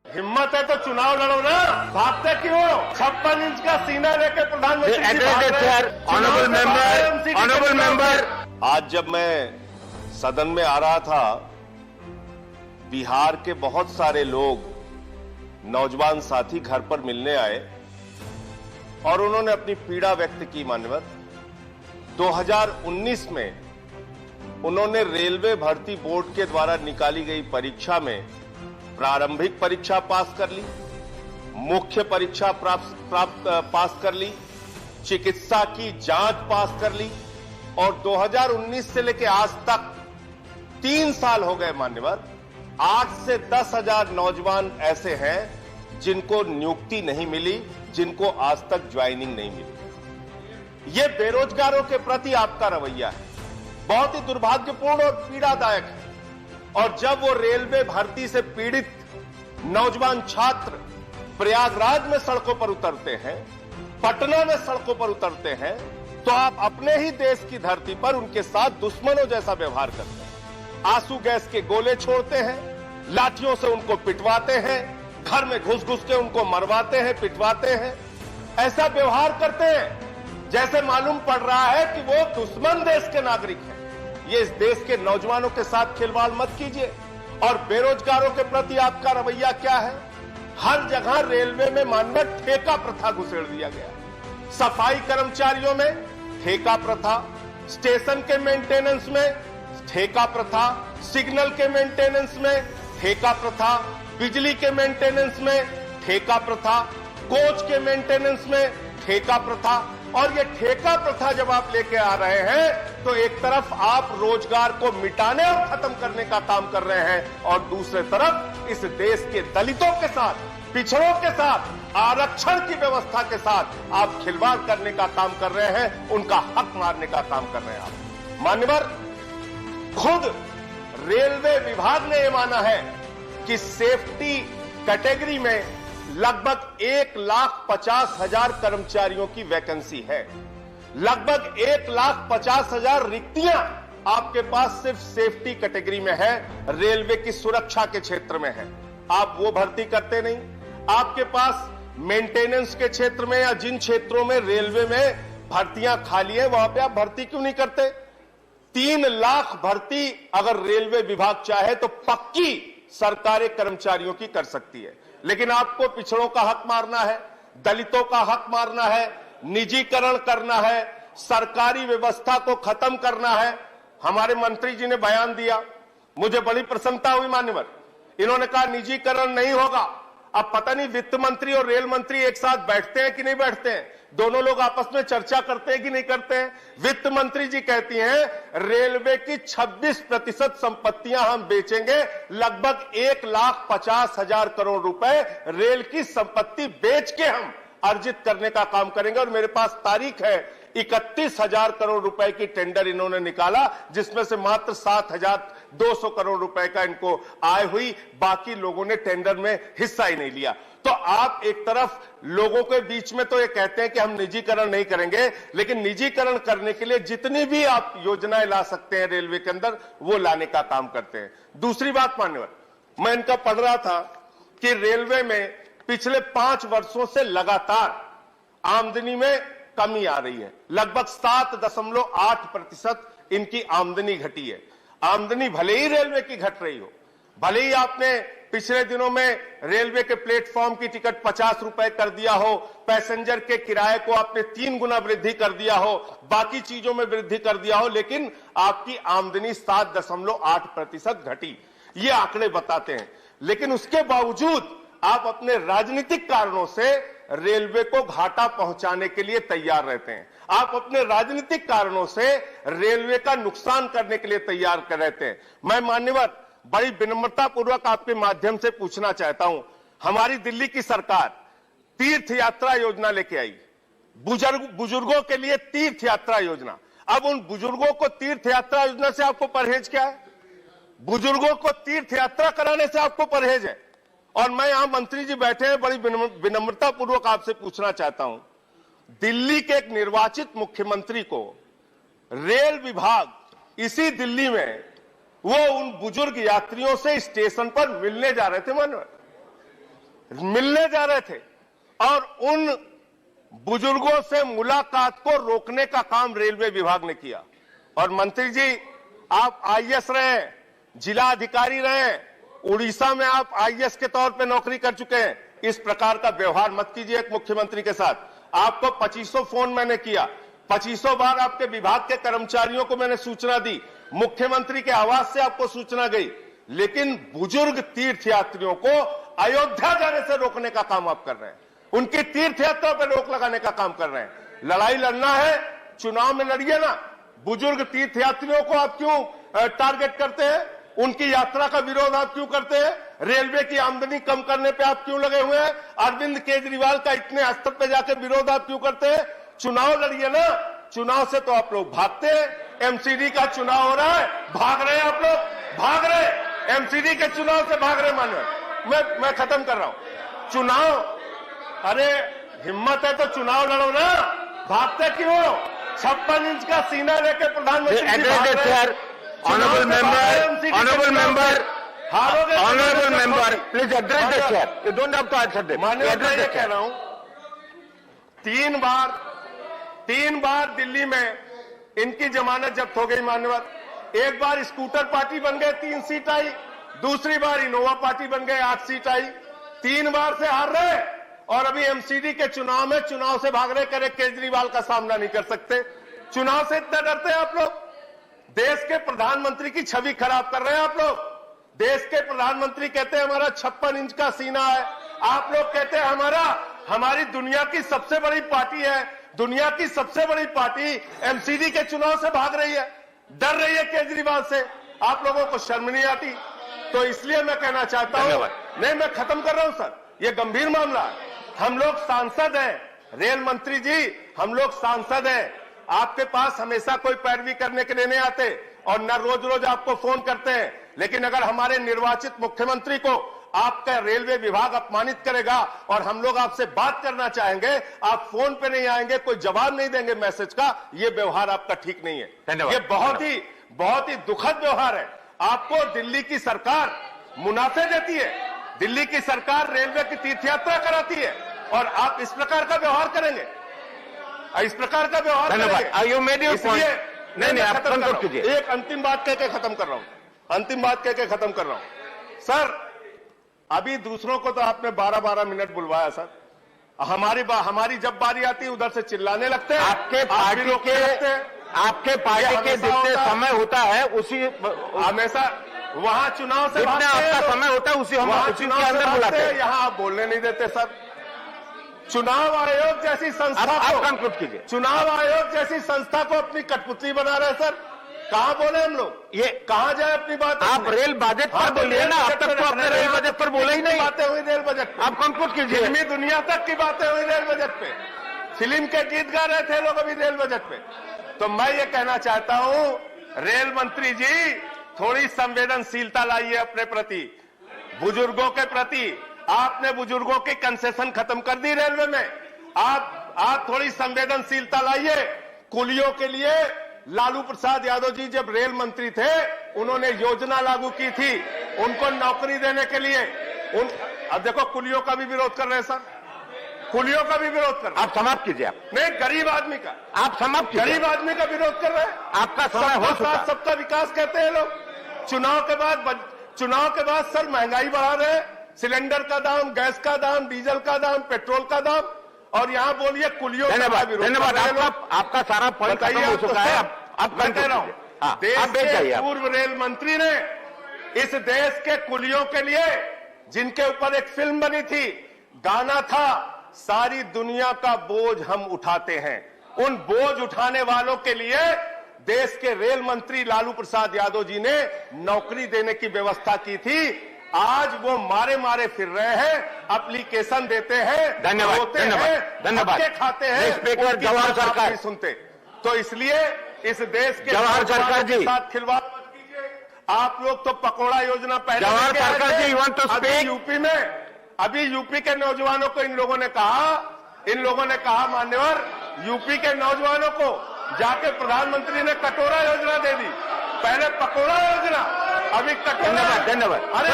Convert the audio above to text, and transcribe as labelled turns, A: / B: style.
A: हिम्मत है तो चुनाव लड़ो ना, भागते क्यों? 56 इंच का सीना लेके प्रधानमंत्री
B: ऑनरेबल मेंबर।
C: आज जब मैं सदन में आ रहा था, बिहार के बहुत सारे लोग नौजवान साथी घर पर मिलने आए और उन्होंने अपनी पीड़ा व्यक्त की। मान्यवर, 2019 में उन्होंने रेलवे भर्ती बोर्ड के द्वारा निकाली गई परीक्षा में प्रारंभिक परीक्षा पास कर ली, मुख्य परीक्षा पास कर ली, चिकित्सा की जांच पास कर ली और 2019 से लेकर आज तक 3 साल हो गए। मान्यवर, 8 से 10 हजार नौजवान ऐसे हैं जिनको नियुक्ति नहीं मिली, जिनको आज तक ज्वाइनिंग नहीं मिली। यह बेरोजगारों के प्रति आपका रवैया है, बहुत ही दुर्भाग्यपूर्ण और पीड़ादायक है। और जब वो रेलवे भर्ती से पीड़ित नौजवान छात्र प्रयागराज में सड़कों पर उतरते हैं, पटना में सड़कों पर उतरते हैं, तो आप अपने ही देश की धरती पर उनके साथ दुश्मनों जैसा व्यवहार करते हैं। आंसू गैस के गोले छोड़ते हैं, लाठियों से उनको पिटवाते हैं, घर में घुस घुस के उनको मरवाते हैं, पिटवाते हैं। ऐसा व्यवहार करते हैं जैसे मालूम पड़ रहा है कि वो दुश्मन देश के नागरिक हैं। ये इस देश के नौजवानों के साथ खिलवाड़ मत कीजिए। और बेरोजगारों के प्रति आपका रवैया क्या है? हर जगह रेलवे में मानव ठेका प्रथा घुसेड़ दिया गया। सफाई कर्मचारियों में ठेका प्रथा, स्टेशन के मेंटेनेंस में ठेका प्रथा, सिग्नल के मेंटेनेंस में ठेका प्रथा, बिजली के मेंटेनेंस में ठेका प्रथा, कोच के मेंटेनेंस में ठेका प्रथा। और ये ठेका प्रथा जब आप लेके आ रहे हैं तो एक तरफ आप रोजगार को मिटाने और खत्म करने का काम कर रहे हैं और दूसरे तरफ इस देश के दलितों के साथ, पिछड़ों के साथ, आरक्षण की व्यवस्था के साथ आप खिलवाड़ करने का काम कर रहे हैं, उनका हक मारने का काम कर रहे हैं आप। मान्यवर, खुद रेलवे विभाग ने यह माना है कि सेफ्टी कैटेगरी में लगभग 1,50,000 कर्मचारियों की वैकेंसी है। लगभग 1,50,000 रिक्तियां आपके पास सिर्फ सेफ्टी कैटेगरी में है, रेलवे की सुरक्षा के क्षेत्र में है। आप वो भर्ती करते नहीं। आपके पास मेंटेनेंस के क्षेत्र में या जिन क्षेत्रों में रेलवे में भर्तियां खाली है, वहां पे आप भर्ती क्यों नहीं करते? 3 लाख भर्ती अगर रेलवे विभाग चाहे तो पक्की सरकारी कर्मचारियों की कर सकती है। लेकिन आपको पिछड़ों का हक मारना है, दलितों का हक मारना है, निजीकरण करना है, सरकारी व्यवस्था को खत्म करना है। हमारे मंत्री जी ने बयान दिया, मुझे बड़ी प्रसन्नता हुई। मान्यवर, इन्होंने कहा निजीकरण नहीं होगा। अब पता नहीं वित्त मंत्री और रेल मंत्री एक साथ बैठते हैं कि नहीं बैठते हैं, दोनों लोग आपस में चर्चा करते हैं कि नहीं करते हैं। वित्त मंत्री जी कहती हैं रेलवे की 26% संपत्तियां हम बेचेंगे, लगभग 1,50,000 करोड़ रुपए रेल की संपत्ति बेच के हम अर्जित करने का काम करेंगे। और मेरे पास तारीख है, 31,000 करोड़ रुपए की टेंडर इन्होंने निकाला, जिसमें से मात्र 7,200 करोड़ रुपए का इनको आय हुई, बाकी लोगों ने टेंडर में हिस्सा ही नहीं लिया। तो आप एक तरफ लोगों के बीच में तो ये कहते हैं कि हम निजीकरण नहीं करेंगे, लेकिन निजीकरण करने के लिए जितनी भी आप योजनाएं ला सकते हैं रेलवे के अंदर, वो लाने का काम करते हैं। दूसरी बात मान्यवर, मैं इनका पढ़ रहा था कि रेलवे में पिछले 5 वर्षों से लगातार आमदनी में कमी आ रही है। लगभग 7.8% इनकी आमदनी घटी है। आमदनी भले ही रेलवे की घट रही हो, भले ही आपने पिछले दिनों में रेलवे के प्लेटफॉर्म की टिकट 50 रुपए कर दिया हो, पैसेंजर के किराए को आपने 3 गुना वृद्धि कर दिया हो, बाकी चीजों में वृद्धि कर दिया हो, लेकिन आपकी आमदनी 7.8% घटी। ये आंकड़े बताते हैं। लेकिन उसके बावजूद आप अपने राजनीतिक कारणों से रेलवे को घाटा पहुंचाने के लिए तैयार रहते हैं। आप अपने राजनीतिक कारणों से रेलवे का नुकसान करने के लिए तैयार रहते हैं। मैं मान्यवर बड़ी विनम्रता पूर्वक आपके माध्यम से पूछना चाहता हूं, हमारी दिल्ली की सरकार तीर्थ यात्रा योजना लेके आई, बुजुर्गों के लिए तीर्थ यात्रा योजना। अब उन बुजुर्गों को तीर्थ यात्रा योजना से आपको परहेज क्या है? बुजुर्गों को तीर्थ यात्रा कराने से आपको परहेज है। और मैं यहां मंत्री जी बैठे हैं, बड़ी विनम्रता पूर्वक आपसे पूछना चाहता हूं, दिल्ली के एक निर्वाचित मुख्यमंत्री को रेल विभाग इसी दिल्ली में वो उन बुजुर्ग यात्रियों से स्टेशन पर मिलने जा रहे थे। मानो मिलने जा रहे थे और उन बुजुर्गों से मुलाकात को रोकने का काम रेलवे विभाग ने किया। और मंत्री जी, आप आईएएस रहे, जिला अधिकारी रहे, उड़ीसा में आप आईएएस के तौर पे नौकरी कर चुके हैं। इस प्रकार का व्यवहार मत कीजिए एक मुख्यमंत्री के साथ। आपको 2500 फोन मैंने किया, 2500 बार आपके विभाग के कर्मचारियों को मैंने सूचना दी, मुख्यमंत्री के आवास से आपको सूचना गई, लेकिन बुजुर्ग तीर्थयात्रियों को अयोध्या जाने से रोकने का काम आप कर रहे हैं, उनकी तीर्थ यात्रा पर रोक लगाने का काम कर रहे हैं। लड़ाई लड़ना है, चुनाव में लड़िए ना। बुजुर्ग तीर्थयात्रियों को आप क्यों टारगेट करते हैं? उनकी यात्रा का विरोध आप क्यों करते हैं? रेलवे की आमदनी कम करने पे आप क्यों लगे हुए हैं? अरविंद केजरीवाल का इतने स्तर पे जाके विरोध आप क्यों करते हैं? चुनाव लड़िए ना। चुनाव से तो आप लोग भागते हैं। एमसीडी का चुनाव हो रहा है, भाग रहे हैं आप लोग, भाग रहे। एमसीडी के चुनाव से भाग रहे मानव। मैं खत्म कर रहा हूं। चुनाव, अरे हिम्मत है तो चुनाव लड़ो ना, भागते क्यों? 56 इंच का सीना लेके प्रधानमंत्री
B: Honorable member, please address the chair. You don't have to answer them.
C: माननीय, मैं ये कह रहा हूं, 3 बार दिल्ली में इनकी जमानत जब्त हो गई मान्यवर। एक बार स्कूटर पार्टी बन गए, 3 सीट आई। दूसरी बार इनोवा पार्टी बन गए, 8 सीट आई। 3 बार से हार रहे और अभी एमसीडी के चुनाव में चुनाव से भाग रहे। करे केजरीवाल का सामना नहीं कर सकते। चुनाव से इतना डरते हैं आप लोग। देश के प्रधानमंत्री की छवि खराब कर रहे हैं आप लोग। देश के प्रधानमंत्री कहते हैं हमारा 56 इंच का सीना है, आप लोग कहते हैं हमारी दुनिया की सबसे बड़ी पार्टी है। दुनिया की सबसे बड़ी पार्टी एमसीडी के चुनाव से भाग रही है, डर रही है केजरीवाल से। आप लोगों को शर्म नहीं आती? तो इसलिए मैं कहना चाहता हूं, नहीं मैं खत्म कर रहा हूं सर, ये गंभीर मामला है। हम लोग सांसद हैं, रेल मंत्री जी, हम लोग सांसद हैं। आपके पास हमेशा कोई पैरवी करने के लिए नहीं आते और न रोज रोज आपको फोन करते हैं। लेकिन अगर हमारे निर्वाचित मुख्यमंत्री को आपका रेलवे विभाग अपमानित करेगा और हम लोग आपसे बात करना चाहेंगे, आप फोन पे नहीं आएंगे, कोई जवाब नहीं देंगे मैसेज का, ये व्यवहार आपका ठीक नहीं है।
B: धन्यवाद।
C: ये बहुत ही दुखद व्यवहार है। आपको दिल्ली की सरकार मुनाफे देती है, दिल्ली की सरकार रेलवे की तीर्थयात्रा कराती है और आप इस प्रकार का व्यवहार करेंगे, इस प्रकार का व्यवहार करेंगे। नहीं, आप खत्म कीजिए। एक अंतिम बात कह के खत्म कर रहा हूं, सर अभी दूसरों को तो आपने 12-12 मिनट बुलवाया सर। हमारी जब बारी आती है उधर से चिल्लाने लगते हैं।
B: आपके पार्टी के जितने समय होता है उसी
C: हमेशा वहां चुनाव से
B: आपका समय होता है, उसी के अंदर बुलाते हैं।
C: यहाँ आप बोलने नहीं देते सर। चुनाव आयोग जैसी संस्था को
B: कंक्लूड कीजिए।
C: चुनाव आयोग जैसी संस्था को अपनी कठपुतली बना रहे हैं सर। कहां बोले हम लोग, ये कहां जाए अपनी बात?
B: आप रेल बजट पर बोलिए ना, अब तक तो आपने रेल बजट पर बोला ही नहीं।
C: बातें हुई रेल बजट पे,
B: आप कंक्लूड कीजिए।
C: फिल्मी दुनिया तक की बातें हुई रेल बजट पे, फिल्म के गीत गा रहे थे लोग अभी रेल बजट पे। तो मैं ये कहना चाहता हूं, रेल मंत्री जी थोड़ी संवेदनशीलता लाइए अपने प्रति, बुजुर्गों के प्रति। आपने बुजुर्गों की कंसेशन खत्म कर दी रेलवे में। आप थोड़ी संवेदनशीलता लाइए। कुलियों के लिए लालू प्रसाद यादव जी जब रेल मंत्री थे, उन्होंने योजना लागू की थी उनको नौकरी देने के लिए। अब देखो कुलियों का भी विरोध कर रहे हैं सर, कुलियों का भी विरोध कर रहे हैं।
B: आप समाप्त कीजिए। आप
C: नहीं, गरीब आदमी का
B: आप समाप्त कीजिए।
C: गरीब आदमी का विरोध कर रहे हैं।
B: आपका समय हो चुका।
C: सबका विकास कहते हैं लोग। चुनाव के बाद सर महंगाई बढ़ा रहे हैं, सिलेंडर का दाम, गैस का दाम, डीजल का दाम, पेट्रोल का दाम, और यहाँ बोलिए कुलियों का विरोध।
B: धन्यवाद। आपका सारा पॉइंट खत्म हो चुका है। आप
C: मैं कह रहा हूं, देश के पूर्व रेल मंत्री ने इस देश के कुलियों के लिए, जिनके ऊपर एक फिल्म बनी थी, गाना था, सारी दुनिया का बोझ हम उठाते हैं, उन बोझ उठाने वालों के लिए देश के रेल मंत्री लालू प्रसाद यादव जी ने नौकरी देने की व्यवस्था की थी। आज वो मारे फिर रहे हैं, एप्लीकेशन देते हैं,
B: धन्यवाद
C: खाते हैं,
B: स्पीकर जवाहर सरकार
C: सुनते। तो इसलिए इस देश के
B: जवाहर सरकार जी
C: साथ खिलवाड़ मत कीजिए। आप लोग तो पकौड़ा योजना पहले
B: जवाहर सरकार जी, यू वांट टू स्पीक।
C: अभी यूपी के नौजवानों को इन लोगों ने कहा मान्यवर, यूपी के नौजवानों को जाके प्रधानमंत्री ने कटोरा योजना दे दी। पहले पकौड़ा योजना, अभी कटोरा।
B: धन्यवाद।
C: अरे